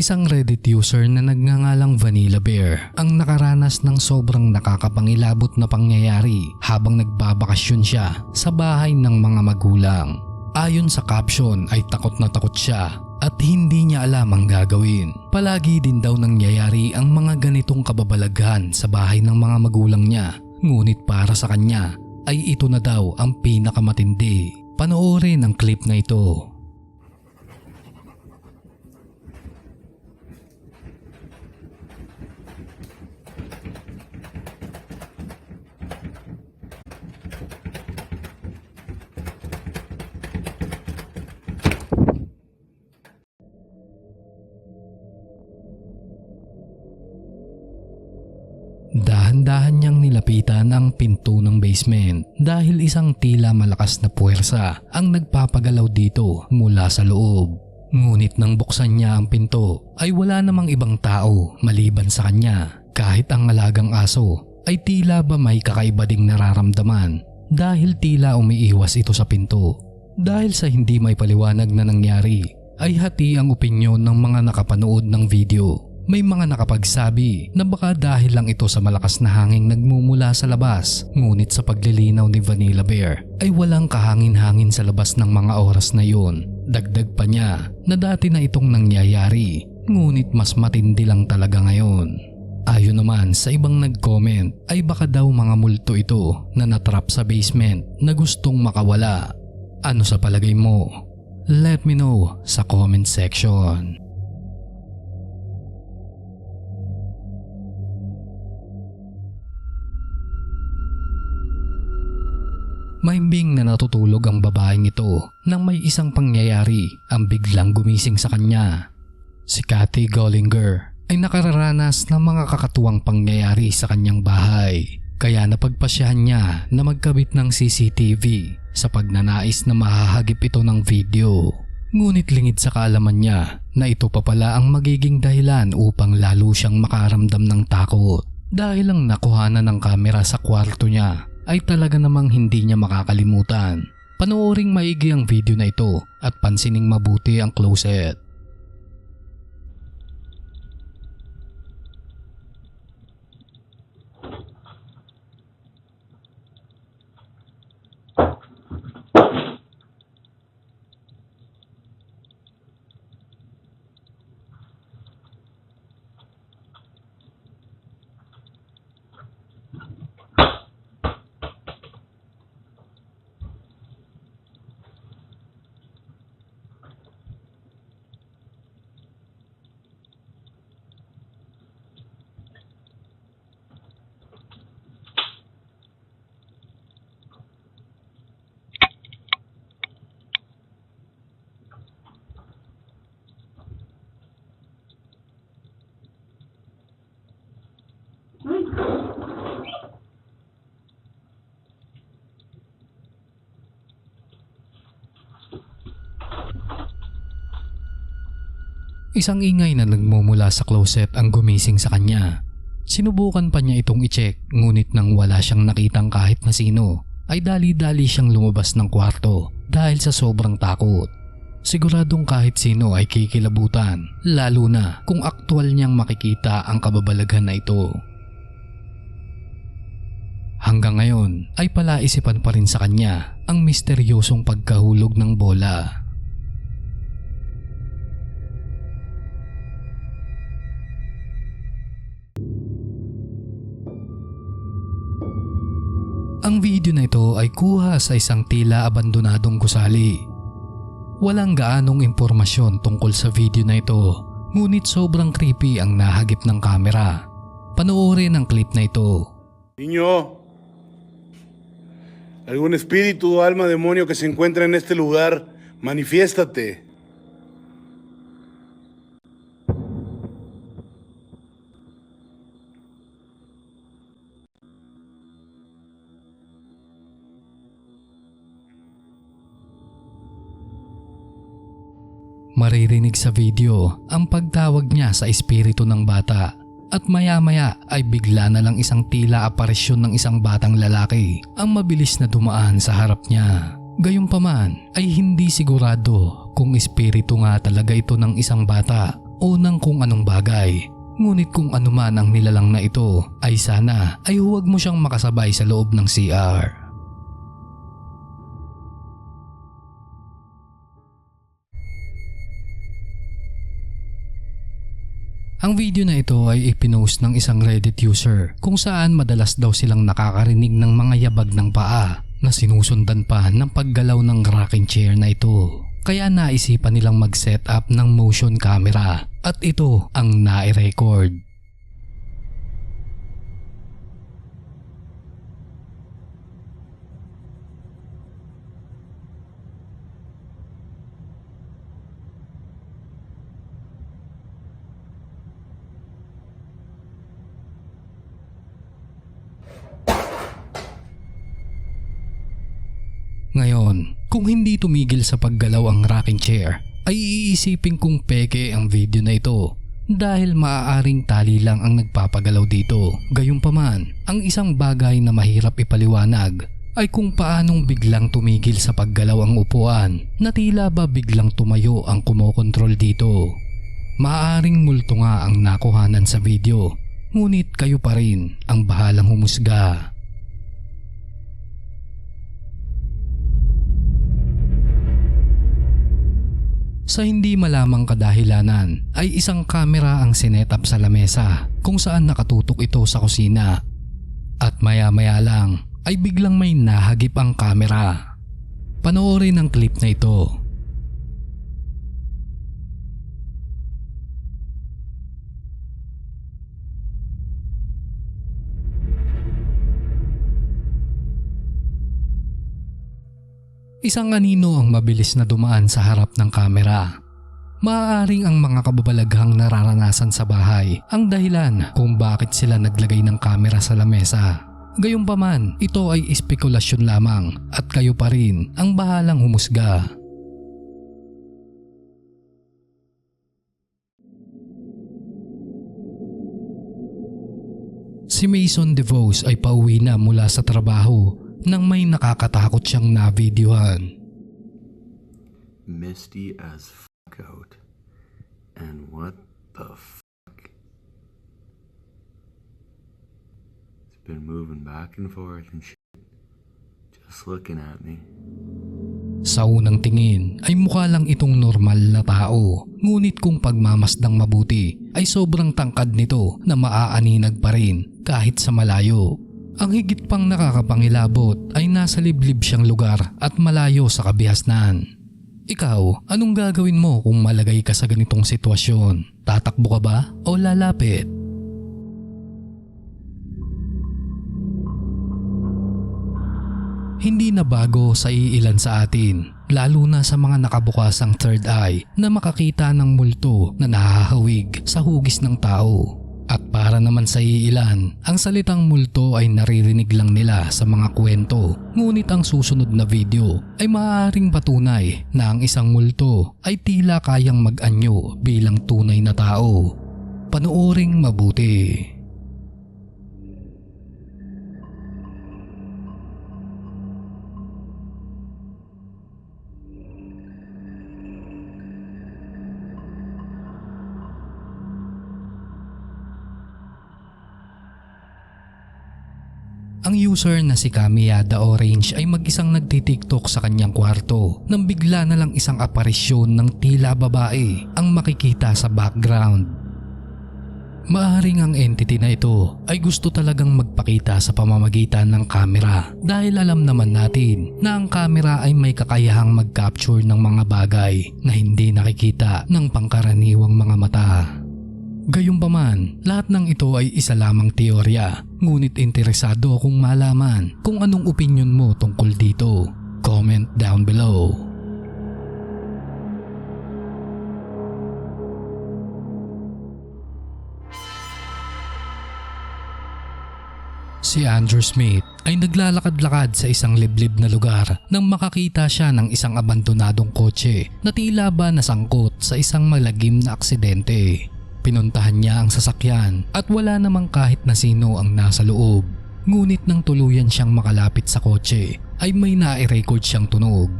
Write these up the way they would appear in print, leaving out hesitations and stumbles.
Isang Reddit user na nagngangalang Vanilla Bear ang nakaranas ng sobrang nakakapangilabot na pangyayari habang nagbabakasyon siya sa bahay ng mga magulang. Ayon sa caption ay takot na takot siya at hindi niya alam ang gagawin. Palagi din daw nangyayari ang mga ganitong kababalaghan sa bahay ng mga magulang niya, ngunit para sa kanya ay ito na daw ang pinakamatindi. Panoorin ang clip na ito. Dahan-dahan niyang nilapitan ang pinto ng basement dahil isang tila malakas na puwersa ang nagpapagalaw dito mula sa loob. Ngunit nang buksan niya ang pinto ay wala namang ibang tao maliban sa kanya. Kahit ang alagang aso ay tila ba may kakaiba ding nararamdaman dahil tila umiiwas ito sa pinto. Dahil sa hindi may paliwanag na nangyari ay hati ang opinyon ng mga nakapanood ng video. May mga nakapagsabi na baka dahil lang ito sa malakas na hanging nagmumula sa labas, ngunit sa paglilinaw ni Vanilla Bear ay walang kahangin-hangin sa labas ng mga oras na yun. Dagdag pa niya na dati na itong nangyayari, ngunit mas matindi lang talaga ngayon. Ayon naman sa ibang nag-comment ay baka daw mga multo ito na natrap sa basement na gustong makawala. Ano sa palagay mo? Let me know sa comment section. Mahimbing na natutulog ang babaeng ito nang may isang pangyayari ang biglang gumising sa kanya. Si Kathy Gollinger ay nakararanas ng mga kakatuwang pangyayari sa kanyang bahay, kaya napagpasyahan niya na magkabit ng CCTV sa pagnanais na mahahagip ito ng video. Ngunit lingid sa kaalaman niya na ito pa pala ang magiging dahilan upang lalo siyang makaramdam ng takot. Dahil ang nakuhanan ng kamera sa kwarto niya ay talaga namang hindi niya makakalimutan. Panooring maigi ang video na ito at pansining mabuti ang closet. Isang ingay na nagmumula sa closet ang gumising sa kanya. Sinubukan pa niya itong i-check, ngunit nang wala siyang nakitang kahit na sino ay dali-dali siyang lumabas ng kwarto dahil sa sobrang takot. Siguradong kahit sino ay kikilabutan, lalo na kung aktwal niyang makikita ang kababalaghan na ito. Hanggang ngayon ay palaisipan pa rin sa kanya ang misteryosong pagkahulog ng bola. Ang video na ito ay kuha sa isang tila abandonadong gusali. Walang gaanong impormasyon tungkol sa video na ito, ngunit sobrang creepy ang nahagip ng kamera. Panoorin ang clip na ito. Niño, algún espíritu o alma demonio que se encuentra en este lugar, manifiéstate. Maririnig sa video ang pagtawag niya sa espiritu ng bata at maya-maya ay bigla na lang isang tila aparisyon ng isang batang lalaki ang mabilis na dumaan sa harap niya. Gayunpaman ay hindi sigurado kung espiritu nga talaga ito ng isang bata o ng kung anong bagay. Ngunit kung ano man ang nilalang na ito ay sana ay huwag mo siyang makasabay sa loob ng CR. Ang video na ito ay ipinost ng isang Reddit user kung saan madalas daw silang nakakarinig ng mga yabag ng paa na sinusundan pa ng paggalaw ng rocking chair na ito. Kaya naisipan nilang mag-set up ng motion camera at ito ang nai-record. Ngayon, kung hindi tumigil sa paggalaw ang rocking chair, ay iisipin kong peke ang video na ito dahil maaaring tali lang ang nagpapagalaw dito. Gayunpaman, ang isang bagay na mahirap ipaliwanag ay kung paanong biglang tumigil sa paggalaw ang upuan na tila ba biglang tumayo ang kumokontrol dito. Maaaring multo nga ang nakuhanan sa video, ngunit kayo pa rin ang bahalang humusga. Sa hindi malamang kadahilanan ay isang kamera ang sinetap sa lamesa kung saan nakatutok ito sa kusina. At maya-maya lang ay biglang may nahagip ang kamera. Panoorin ang clip na ito. Isang anino ang mabilis na dumaan sa harap ng kamera. Maaaring ang mga kababalaghang nararanasan sa bahay ang dahilan kung bakit sila naglagay ng kamera sa lamesa. Gayunpaman, ito ay espekulasyon lamang at kayo pa rin ang bahalang humusga. Si Mason DeVos ay pauwi na mula sa trabaho nang may nakakatakot siyang na-videohan. Misty as fuck out. And what the fuck? It's been moving back and forth and shit. Just looking at me. Sa unang tingin ay mukha lang itong normal na tao. Ngunit kung pagmamasdang mabuti ay sobrang tangkad nito na maaaninag pa rin kahit sa malayo. Ang higit pang nakakapangilabot ay nasa liblib siyang lugar at malayo sa kabihasnan. Ikaw, anong gagawin mo kung malagay ka sa ganitong sitwasyon? Tatakbo ka ba o lalapit? Hindi na bago sa iilan sa atin, lalo na sa mga nakabukasang third eye na makakita ng multo na nahahawig sa hugis ng tao. At para naman sa iilan, ang salitang multo ay naririnig lang nila sa mga kwento. Ngunit ang susunod na video ay maaaring patunay na ang isang multo ay tila kayang mag-anyo bilang tunay na tao. Panooring mabuti. Ang user na si Kamiyada Orange ay mag-isang nagtitiktok sa kanyang kwarto nang bigla na lang isang aparisyon ng tila babae ang makikita sa background. Maaaring ang entity na ito ay gusto talagang magpakita sa pamamagitan ng kamera dahil alam naman natin na ang kamera ay may kakayahang mag-capture ng mga bagay na hindi nakikita ng pangkaraniwang mga mata. Gayunpaman, lahat ng ito ay isa lamang teorya, ngunit interesado akong malaman kung anong opinion mo tungkol dito. Comment down below. Si Andrew Smith ay naglalakad-lakad sa isang liblib na lugar nang makakita siya ng isang abandonadong kotse na tila ba nasangkot sa isang malagim na aksidente. Pinuntahan niya ang sasakyan at wala namang kahit na sino ang nasa loob. Ngunit nang tuluyan siyang makalapit sa kotse ay may nai-record siyang tunog.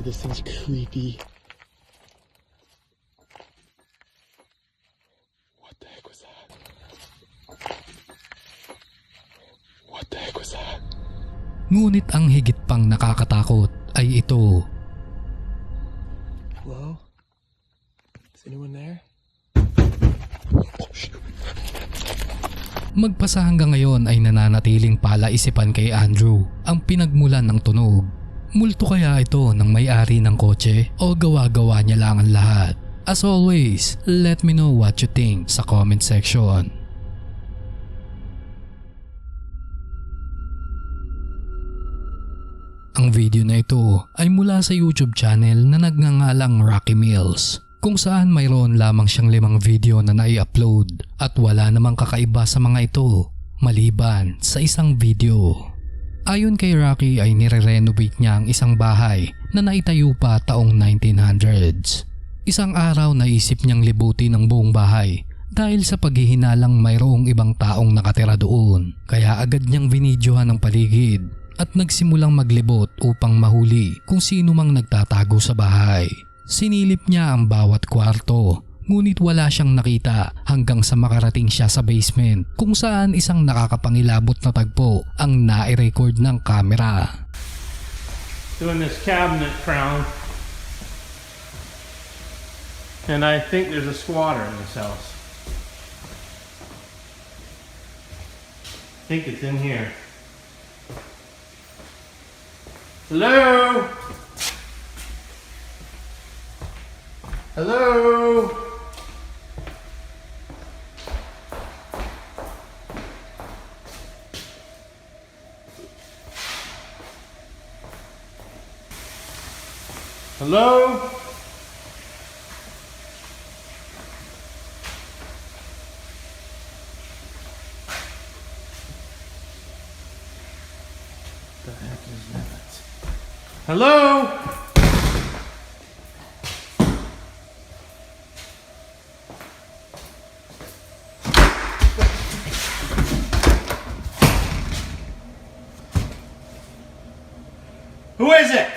This thing's creepy. What the heck was that? Ngunit ang higit pang nakakatakot ay ito. Hello? Is anyone there? Oh, shoot. Magpasa hanggang ngayon ay nananatiling palaisipan kay Andrew ang pinagmulan ng tunog. Multo kaya ito ng may-ari ng kotse o gawa-gawa niya lang ang lahat? As always, let me know what you think sa comment section. Ang video na ito ay mula sa YouTube channel na nagngangalang Rocky Mills, kung saan mayroon lamang siyang 5 video na nai-upload at wala namang kakaiba sa mga ito maliban sa isang video. Ayon kay Rocky ay nire-renovate niya ang isang bahay na naitayo pa taong 1900s. Isang araw naisip niyang libutin ang buong bahay dahil sa paghihinalang mayroong ibang taong nakatira doon, kaya agad niyang binidyohan ang paligid at nagsimulang maglibot upang mahuli kung sino mang nagtatago sa bahay. Sinilip niya ang bawat kwarto, ngunit wala siyang nakita hanggang sa makarating siya sa basement kung saan isang nakakapangilabot na tagpo ang nai-record ng kamera. Doing this cabinet crown, and I think there's a squatter in this house. I think it's in here. Hello? Hello? Hello? The heck is that? Hello? Who is it?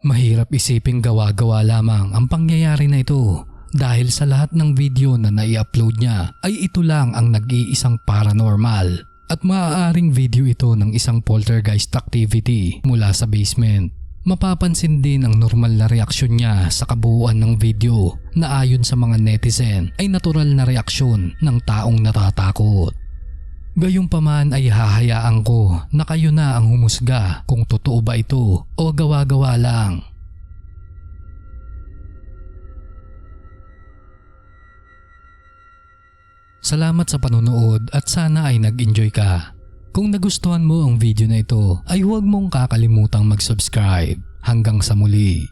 Mahirap isiping gawa-gawa lamang ang pangyayari na ito dahil sa lahat ng video na nai-upload niya ay ito lang ang nag-iisang paranormal at maaaring video ito ng isang poltergeist activity mula sa basement. Mapapansin din ang normal na reaksyon niya sa kabuuan ng video na ayon sa mga netizen ay natural na reaksyon ng taong natatakot. Gayunpaman ay hahayaan ko na kayo na ang humusga kung totoo ba ito o gawa-gawa lang. Salamat sa panonood at sana ay nag-enjoy ka. Kung nagustuhan mo ang video na ito ay huwag mong kakalimutang mag-subscribe. Hanggang sa muli.